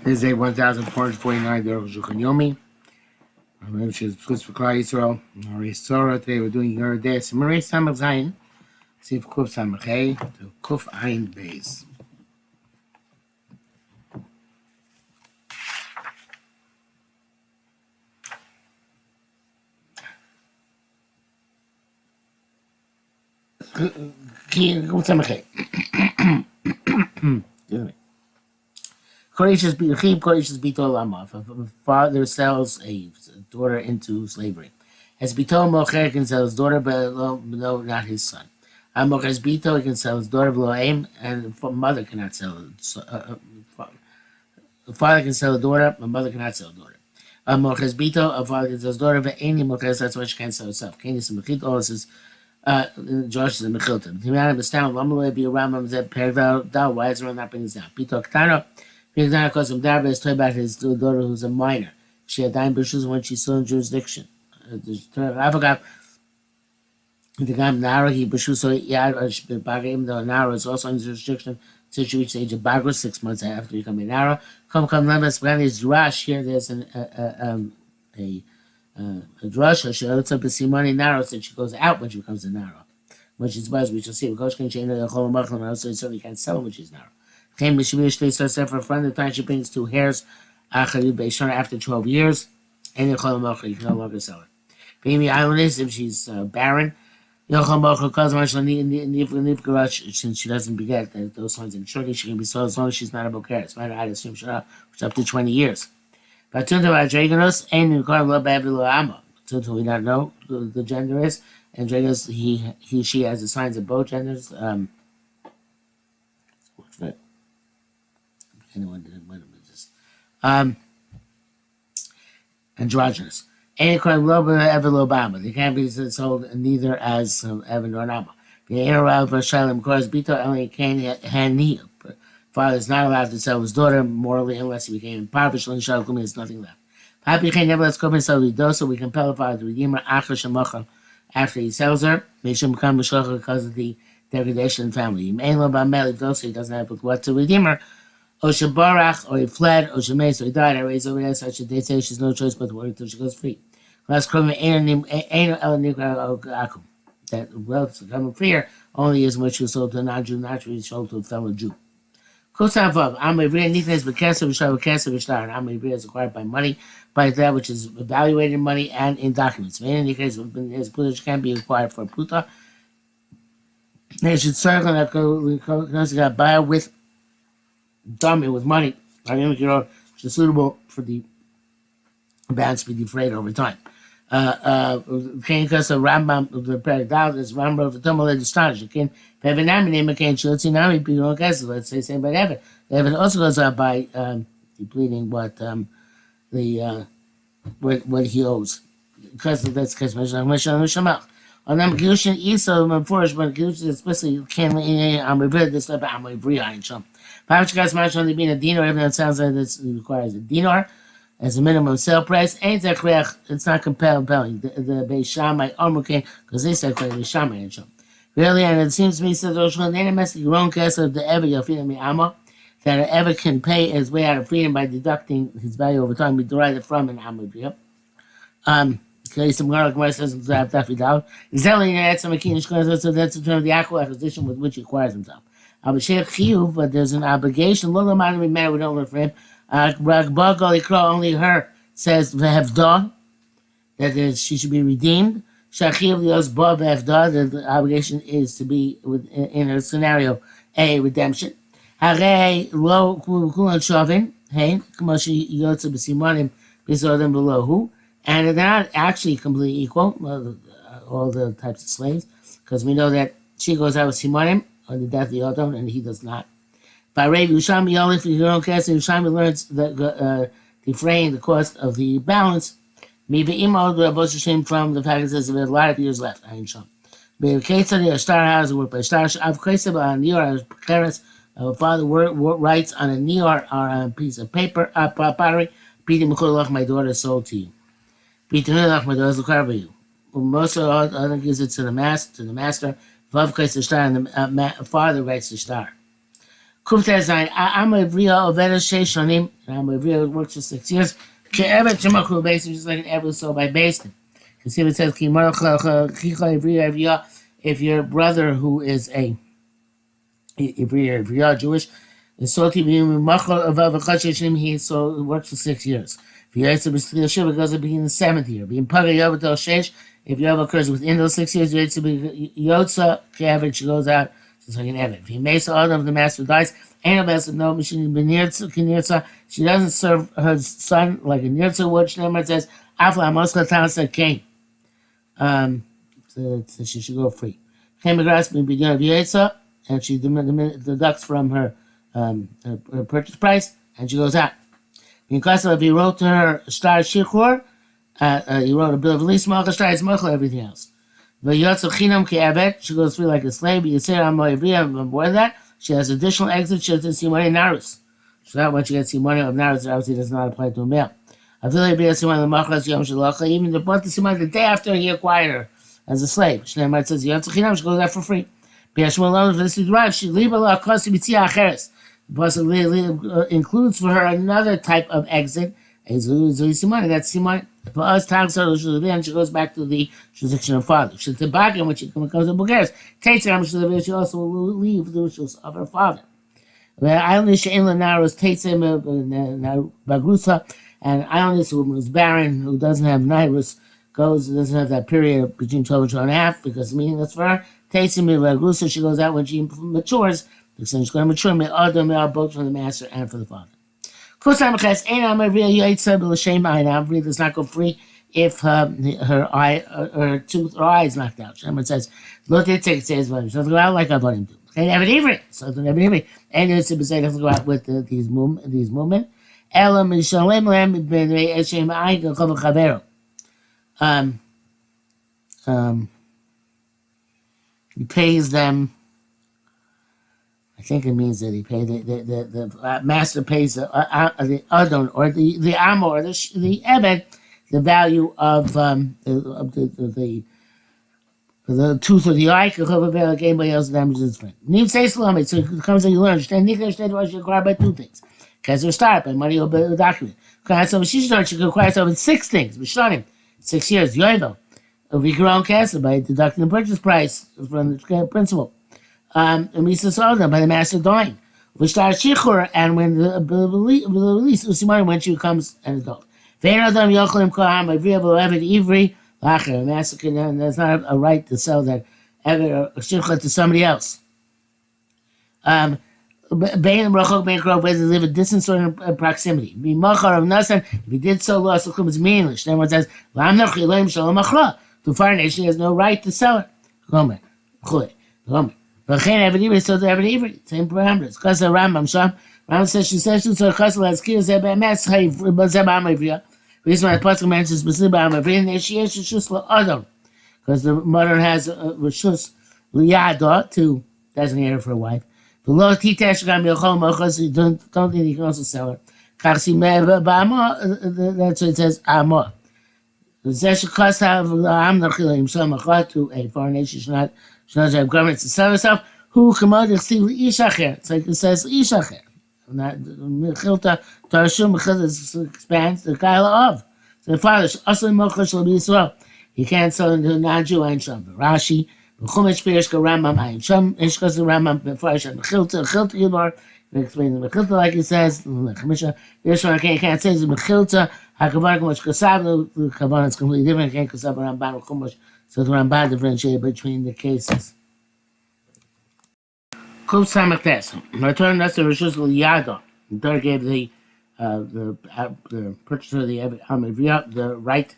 This is day 1449, the Arukh HaShulchan Yomi. Which is Chus for Klal Yisrael. Torah. Today we're doing your day. Simarei Samach Zayin. Sif Kuf Samach Hey to Kuf Ayin Beis. Kuf Samach Hey. Kodesh Bito Lama. If a father sells a daughter into slavery, as Bito Mocher can sell his daughter, but no, not his son. Mocher's Bito, he can sell his daughter below aim, and the mother cannot sell it. The father can sell a daughter, a mother cannot sell a daughter. Mocher's Bito, a father can sell his daughter, but any Mocher's, that's why she can't sell herself. Can't use Mechit, all this is Josh is a Mechilton. The man of the town, Lamaway be around him, that Perval, why is it not bringing this down? Bito Ktano. Because of Darba is told about his daughter who's a minor. She had 9 bushes when she's still in jurisdiction. I forgot the guy Nara, he bushes so Yad Bagim, the Nara is also in jurisdiction since she reached the age of Bagra 6 months after becoming Nara. Come, Lemas, when is Drash here, there's a Drash, she looks up to see money Nara, so she goes out when she becomes a Nara. When she's buzzed, we shall see. Because she certainly can't sell when she's Nara. Came Mishmish for a friend the time she brings 2 hairs after 12 years, and you can no longer sell it. Baby Island is if she's barren, since she doesn't beget those sons in shorty, she can be sold as long as she's not a boker. It's not a which is up to 20 years. But Tunta Dragonos ain't in Carlo Babylon Ama. Tunta we don't know the gender is, and Dragonos she has the signs of both genders. Anyone did what was this? Androgynous. Any kind of loba ever lobama. They can't be sold neither as ever nor nama. The air for Shalom cause Bito only can hand father is not allowed to sell his daughter morally unless he became impoverished. When Shalom there's nothing left. Papi can never let's go and sell the so we compel the father to redeem her after he sells her. May she become Mishlocha because of the degradation in the family. He doesn't have what to redeem her. Or she barach, or he fled, or she made, so he died. I raised over there such that they say she's no choice but to work until she goes free. Last comment, that wealth to become freer only is when she was sold to a non-Jew, not to be sold to a fellow Jew. Kosavav, Amavriya neatness, but Kesser Vishtar, and Amavriya is acquired by money, by that which is evaluated in money and in documents. In any case, his Puta can be acquired for Puta. They should circle that got buyer with dummy with money, which is suitable for the balance to be defrayed over time. Because of Rambam of the Paradal is Rambam of the Tumul Astonishing. Can Pevenami name a can Shiltsinami people guess let's say same by Evan. Evan also goes out by depleting what what he owes. Because that's because Mishamach. On them Gushin Isa Meforish, but Gushin especially can I'm revealed this up I'm Ivriya and Shum. Pavchkas match only being a dinar, even though it sounds like this requires a dinar as a minimum sale price. Ain't that it's not compelling. The Beis Shammai Omukin, because they said Beis Shammai and Shum. Really, and it seems to me, says Roshua, they mess your own case of the ever you'll feel me Amo, that an ever can pay his way out of freedom by deducting his value over time. We derive it from an Amo. Okay, some garlic rice doesn't have that without. Zelly that's some Akinish, so that's the term of the actual acquisition with which he acquires himself. But there's an obligation. Little amount of matter we don't learn for him. Only her says v'hevdah that she should be redeemed. Shachiv lios ba v'hevdah that the obligation is to be in her scenario a redemption. Harei lo kulan shavin hein k'moshi yotze b'simonim b'zodim below who, and they're not actually completely equal. All the types of slaves, because we know that she goes out with simonim on the death of the Yodon, and he does not. By Rabbi Yushami, only if you don't care, so Yushami learns defraying the cost of the balance. Maybe Imo, the Bosh Hashem from the fact that there's a lot of years left. I ain't sure. But in case of the Star House, work by Star, I've Keseb on New York, Keres, father writes on a Nior or on a piece of paper, pottery, Peter Mechulach, my daughter sold to you. Peter Mechulach, my daughter's looking for you. Most of the other gives it to the master. Vav Keseb Star, and the father writes the Star. Kufta Zain, I'm a real Oveda Shonim, and I'm a real works for 6 years. Ke'evet Shemachu Basin, just like an Ever so by Basin. Because here it says, if your brother who is if you're Jewish, he so works for 6 years. If you have to be Shiva, it goes to be in the 7th year. Being Pagayavat Shesh, if your occurs within those 6 years, you have to be Yotza, Ke'evet, she goes out. Just like an Evan. If he makes the order of the master dies, ain't a master no machine benirza. She doesn't serve her son like a nirza would. Shneimar says, Afla Moska Tansa came. So she should go free. Chemigras beginning of Yetza, and she deducts from her purchase price, and she goes out. Because if he wrote to her Star Shikur, he wrote a bill of release, Malka Star is everything else. She goes free like a slave. You say I'm more than that. She has additional exits. She doesn't see money in Narus. So that when she gets the money of Narus, obviously does not apply to a male. I feel like even the month the day after he acquired her as a slave. She says she goes out for free. She includes for her another type of exit. That's Simon. For us, then she goes back to the jurisdiction of father. She the bargain when she comes to Bulgaria. Takes her, she also will leave the wishes of her father. I only Shein Lanaros takes him Bagrusa, and Ionis, who is barren, who doesn't have Nairus, doesn't have that period between 12 and 12 and a half, because meaningless for her. Takes him Bagrusa, she goes out when she matures, because she's going to mature, both from the master and for the father. Does not go free if her eye, her tooth or eye is knocked out. Shemar says, "Look at it says, well, she doesn't go out like I want him to. They never even so they never even. And it's to say doesn't go out with these movement. He pays them. I think it means that he paid the master pays the adon or the amo or the ebed the value of the tooth of the eye. Anybody else damages his friend. Need say salami. So it comes and you learn. Understand was required by 2 things. Because they're start by money or the document. So she starts. She can acquire something 6 things. We shot him 6 years. Yoivo. Of your castle by deducting the purchase price from the principal. And Misa saw them by the master dying. Which starts Shichur, and when the release Usimani when she becomes an adult. Vein Adam Yochalim Koham, agreeable Evid Ivri, Lacher, a master and there's not a right to sell that Evid or Shichur to somebody else. Bain and Rachok Bain Krov, whether they live at distance or in proximity. Be Machar of Nasan, if he did so, loss will come as meaningless. Then one says, Lamnach Elohim Shalom Achra. To foreign nation, he has no right to sell it. Gomer, Chule, Gomer. But can't have it even so they have it even. Same parameters. Because the Rambam Sham, Rambam says she says to her Chasal as Kira Zeba Mas Hay Zeba Amavia. Reason why the Pasuk mentions Basliba Amavia, and she has Shus Adam. Because the mother has a Rishus Liyada to designate her for a wife. The law Titash Gam Yochol Mochas, you don't think you can also sell her. Kasi Meba Bama, that's what it says Amah. The Zesh Kas have Amnachil himself to a foreign nation should not have government to sell herself. Who commanded to see Ishacher? It's like it says Ishacher. Not Mechilta Tarshum Mechilta expands the Kaila of. So the father also Mochash will be Israel. He can't sell into non-Jew and Sham. Rashi, Chumash Pirishka Rambam Ayin Sham Ishkas Rambam Befarish Mechilta Yudar. Explain the Mechilta like he says. Chamisha Pirishka can't say the Mechilta. Hakavar Chumash Kasab. The Kavan is completely different. Can't Kasab Ramban Chumash. So the Ramban differentiate between the cases. Kuf Samachtes. Return that's the Rishus Liyada. The third gave the purchaser of the Amaviyah the right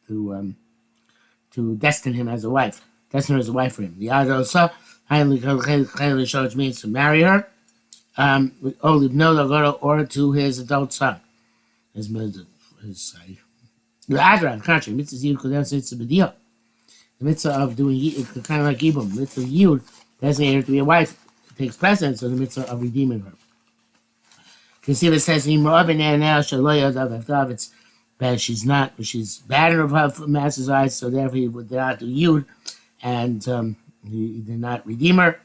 to destine him as a wife. Destine her as a wife for him. The Yada also highly shows means to marry her. Only no or to his adult son. The Adra, on the contrary, mitzvah Yud Kodem it's a B'diah. The mitzvah of doing kind of like Yibum, mitzvah Yud, designating her to be a wife, takes precedence on the mitzvah of redeeming her. Consider it says in now it's bad. She's bad in her master's eyes, so therefore he would not do Yud, and he did not redeem her.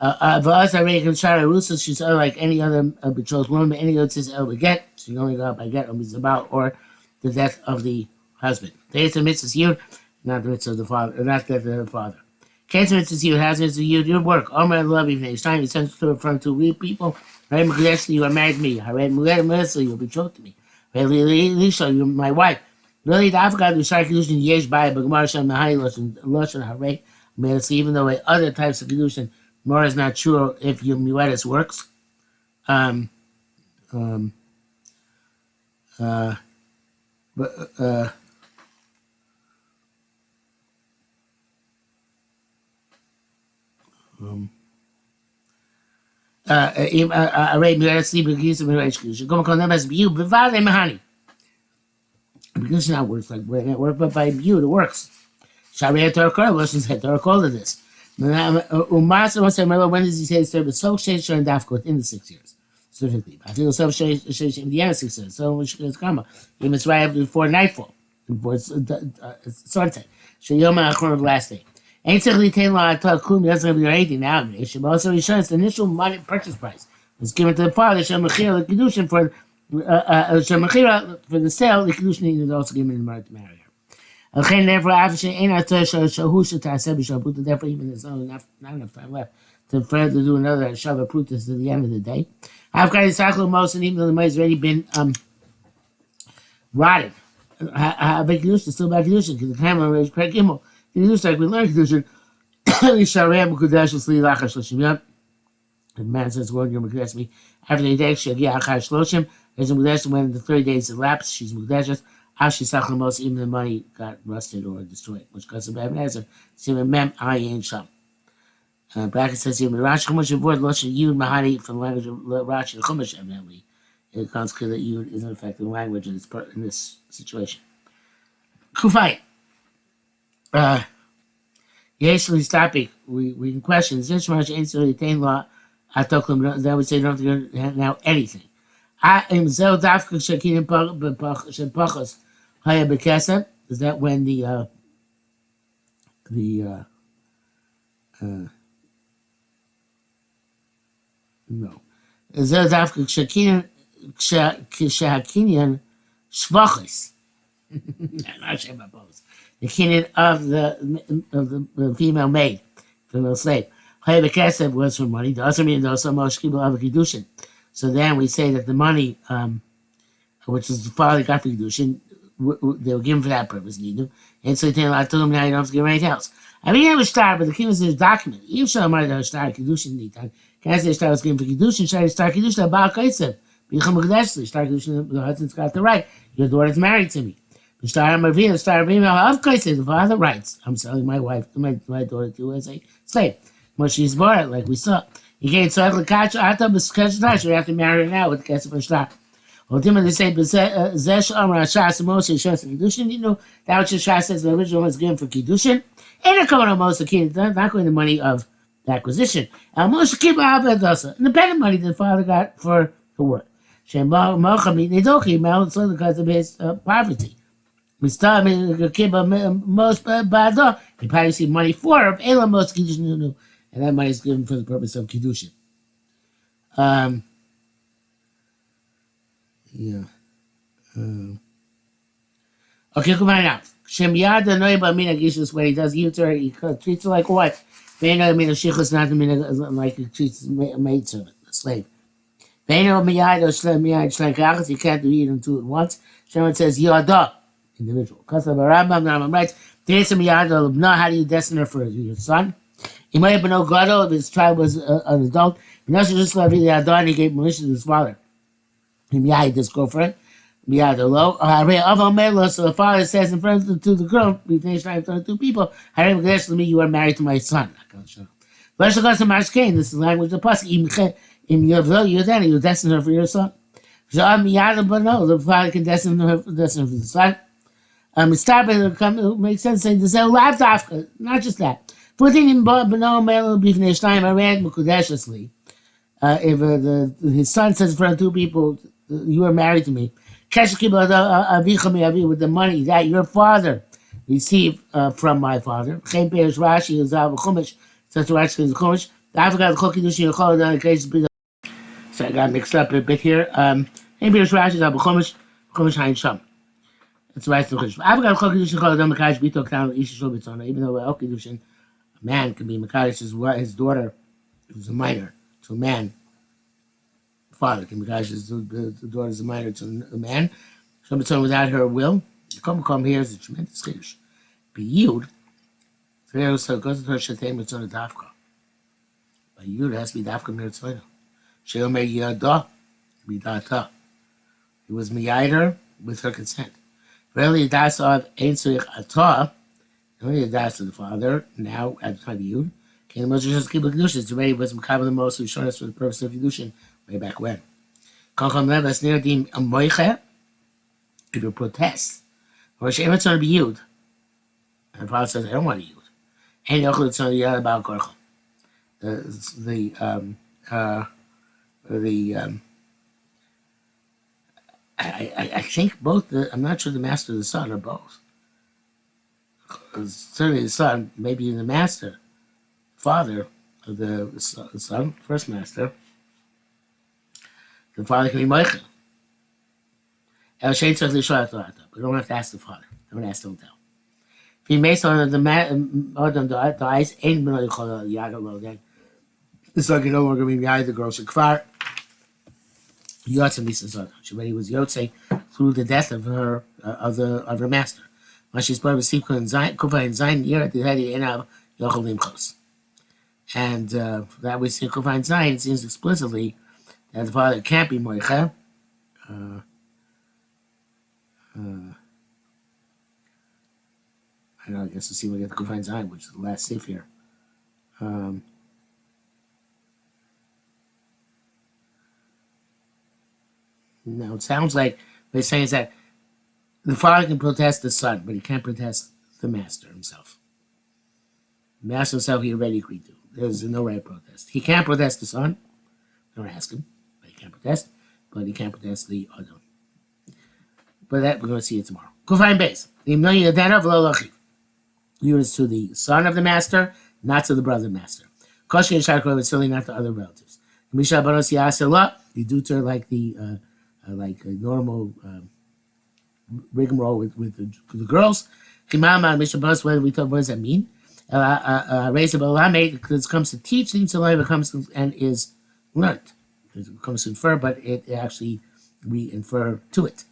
V'as Arei Shara Rusa, she's like any other betrothed woman, any other says El Beget, she can only go out by get or Mizabal, or the death of the husband. There's the mitzvahs you, not the mitzvah of the father, not that the father. Cancer mitzvahs you, has mitzvahs you, your work. Omer love even each time you send to from two people. Right, Mukadeshli, you are married to me. Right, Mukadeshli, you are betrothed to me. Right, Lisha, you're my wife. Really, the African who started kedushin yesh by but Gemara Shem Mahai Loshen Hare. Even though other types of kedushin, more is not sure if your muetis works. Um, um, but array muetis sleep kedushin muetis kedushin. Come on, them as you bevade mahani. Kedushin not works like when it works, but by you it works. Sharia Torah, Russians had Torah called it this. Umasa wants to remember when does he say the service? So Sheish and Dafka within the 6 years. Specifically. I feel so Sheish in the end of 6 years. So when she goes Kama. Even it's right before nightfall. Before sunset. Shayoma Achron of the last day. Ain't simply taken law Torah Kum, he doesn't have to do anything now. It should also be shown it's the initial money purchase price. It's given to the father, Shemachir, the Kedushin for Shemachira for the sale, the Kedushin is also given in the to marry her. Okay, therefore, after ain't I told therefore, even there's not enough time left to further do another Shabbat Prutas to the end of the day. I've got a most, and even though the money's already been rotted, I bet Kedushin still about Kedushin because the camera is Craig Gimel. Kedushin, like we learned Kedushin, Yisharem Kudash Sli Lachar Shloshim Yom. The man says, "Word you're Mekadesh me." After the day, Shagi Achar Shloshim. There's a Mekadesh when the 30 days elapsed. She's Mekadeshes. Most even the money got rusted or destroyed, which caused a bad answer. Simon Mem Ayin Sham. Bracket says here, Rashi Chumash avoid Loshin Yud Mahani from the language of Rashi and Chumash evidently. It comes clear that Yud is in effect the language in this situation. Kufay. Yeshli topic. We can question. Since Rashi ain't so retain law, I told them that would say you don't have to now anything. Is that when the no? Is that dafka kshakinyan shvachis? The kinyan of the female maid, female slave. Haya b'kesef was for money. The other meaning also moshkibul of a kedushin. So then we say that the money, which is the father got for Kedushin, they were given for that purpose, Nidu. And so I told him now you don't have to give anything else. I mean, it was star, but the king was document. Even so, money that was star, Kedushin, Nitan. Can I say star was given for Kedushin? Should I star Kedushin? About Kaisem. Become a Kedeshli. Star Kedushin, the husband's got the right. Your daughter's married to me. The star Marvina, star Marvina of Kaisem. The father writes, I'm selling my wife, my daughter to as a slave. When she's born, like we saw. You can't say the catch. I thought was catch nice. We have to marry her now with the kesef for star. Ultimately, they say Zesh Amar Shas Moshe Shas Kedushin. You know that what Shas says the original was given for Kedushin. And a coming on Moshe King, not going the money of the acquisition. Moshe Kiba Abedosa, independent money the father got for the work. Shem Mochami Nidoki Mel so because of his poverty. We start Kiba most bad. You probably see money for of Elam Moshe Kedushin. And that money is given for the purpose of Kedushin. Yeah. Okay, come on out. Shem Yada Noiba Mina Gishus, when he does use her, he treats her like a wife. Veno Mina Shichus, not the Mina, like he treats a maid servant, a slave. Veno Miyado Shlem Miyad Shlekachas, you can't do either two at once. Shem says Yada, individual. Kasab Rambam, Rambam writes, Teresa Miyado, no, how do you destine her for your son? He might have been no gadol if his child was an adult. And also just like the Adon, he gave permission to his father. He married his girlfriend. So the father says in front of the girl, we finished trying to two people, you are married to my son. This is the language of Pasuk. You destined her for your son. The father can destine her for the son. It makes sense saying the not just that. Putting in Bano Melo Bifnei Shnaim Ared Mukudeshesli. If his son says in front of two people, you are married to me. With the money that your father received from my father. Rashi is Chumash, such Rashi is Chumash. I forgot the cookie this year. So I got mixed up a bit here. Maybe it's Rashi that Chumash Hain Sham. That's right. I forgot the cookie this year. Makadosh Bito Town Isha Shulbitzona. Even though a man can be Makadosh his daughter, who's a minor, to a man. Father can be the daughter is a minor to a man. Shulbitzona without her will. The come here is a tremendous chiddush. Be yield. So it goes to her Shatem Mitzvah Dafka. But yield has to be Dafka Mitzvah. She'll make Yada be Data. It was Miyader with her consent. Really, that's of Ein Tzurich Atah. Only that's of the father. Now at the time of Yud, came the Moshe just keep the Kedushin. Already was Makabel the most who showed us for the purpose of Kedushin way back when. Kancham Levas near the Moiche. If you protest, or she ever to be Yud, and the father says, I don't want to Yud. And Yochel it's on the other about Gorchel. I think both. I'm not sure the master and the son are both. Certainly the son, maybe the master, father of the son, first master. The father can be Michael. El Shein Tzach Lishrat Torah. We don't have to ask the father. Don't ask, don't tell. If he makes on the Adam dies, ain't B'nai Yichol Yagalo. Then it's like no longer be behind the girl. Shekvar Yotzei Misazon. She already was Yotzei through the death of her of her master. When she's born with Kufa and Zayin year at the head of Enav Yochel Limchos. And that we see Kufa and Zayin, it seems explicitly that the father can't be Moicha. I know, I guess we'll see when we get to Kufa and Zayin, which is the last sif here. Now, it sounds like what they're saying is that the father can protest the son, but he can't protest the master himself. The master himself, he already agreed to. There's no right to protest. He can't protest the son. Don't ask him, but he can't protest. But he can't protest the other. But that, we're going to see it tomorrow. Kufay base. The million Adana v'lo lachiv. Units to the son of the master, not to the brother of the master. Koshi and Shakro, but certainly not to other relatives. Misha Banos Yasela, you do to like the like a normal rigmarole with the girls. Kimama and Misha Banos, what does that mean? Raise of Alame, because it comes to teach, it comes to, and is learned. It comes to infer, but it actually we infer to it.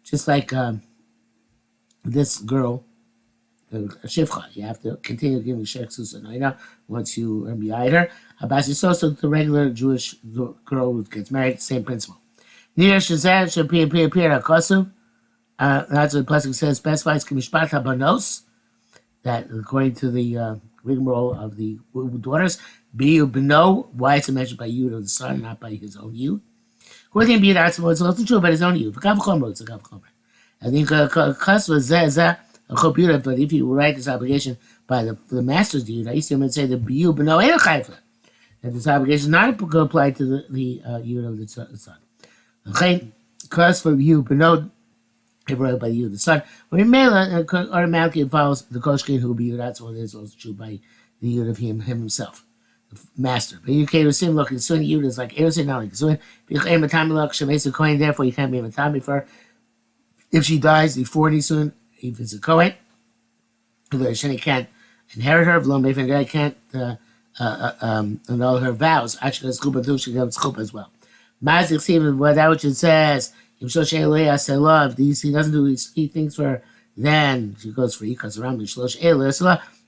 Just like this girl, Shivcha, you have to continue giving Shek Susanoina once you be her. Abbas is also the regular Jewish girl who gets married, same principle. Near Shazam should appear Kosu. That's what the Pasuk says, specifies Kimishpat Habanos, that according to the rigmarole of the daughters, Biyu Beno, why it's mentioned by Yud of the son, not by his own Yud. According to that's it's also true about his own Yud. I think Kasva Zeh, but if you write this obligation by the master's Yud, I used to say the Biyu Beno Eil Chayfa, that this obligation is not apply to the Yud of the son. Kasva Biyu Beno, by you, the son. When you mail it, automatically it follows the Koshkin who will be you. That's what is also true by the Yud of him himself, the master. But you can't assume, look, the Sun Yud is like Erosin, not like Sun. Therefore, you can't be a Matami for her. If she dies before Nisun, if it's a Kohen, she can't inherit her. I can't annul her vows. Actually, she gets Chuppah as well. Mazik Stephen, that which it says. If love, he doesn't do these things for her, then she goes for Ikas around me.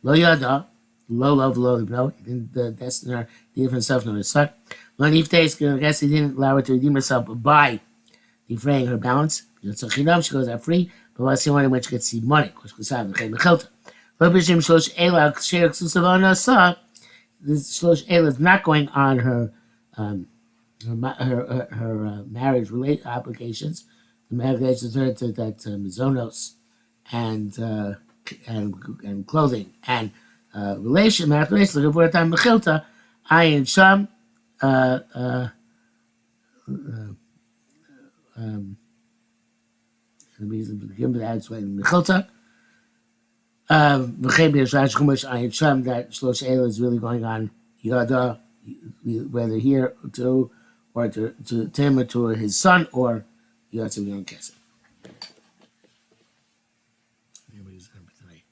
Lo yada, lo love, lo no. He didn't destine her, neither for himself nor his son. When he takes, I guess he didn't allow her to redeem herself by defraying her balance. She goes out free, but what's the one when she gets the money? This Shlosh Ela is not going on her marriage obligations, the obligations her to that mizonos and clothing and relation. Looking for a time mechilta, ayin sham. The reason given that's when mechilta. that Shlosh Eila is really going on Yada, whether here to or to Tema to his son or Yatsu Yom Kesef. Everybody's happy today.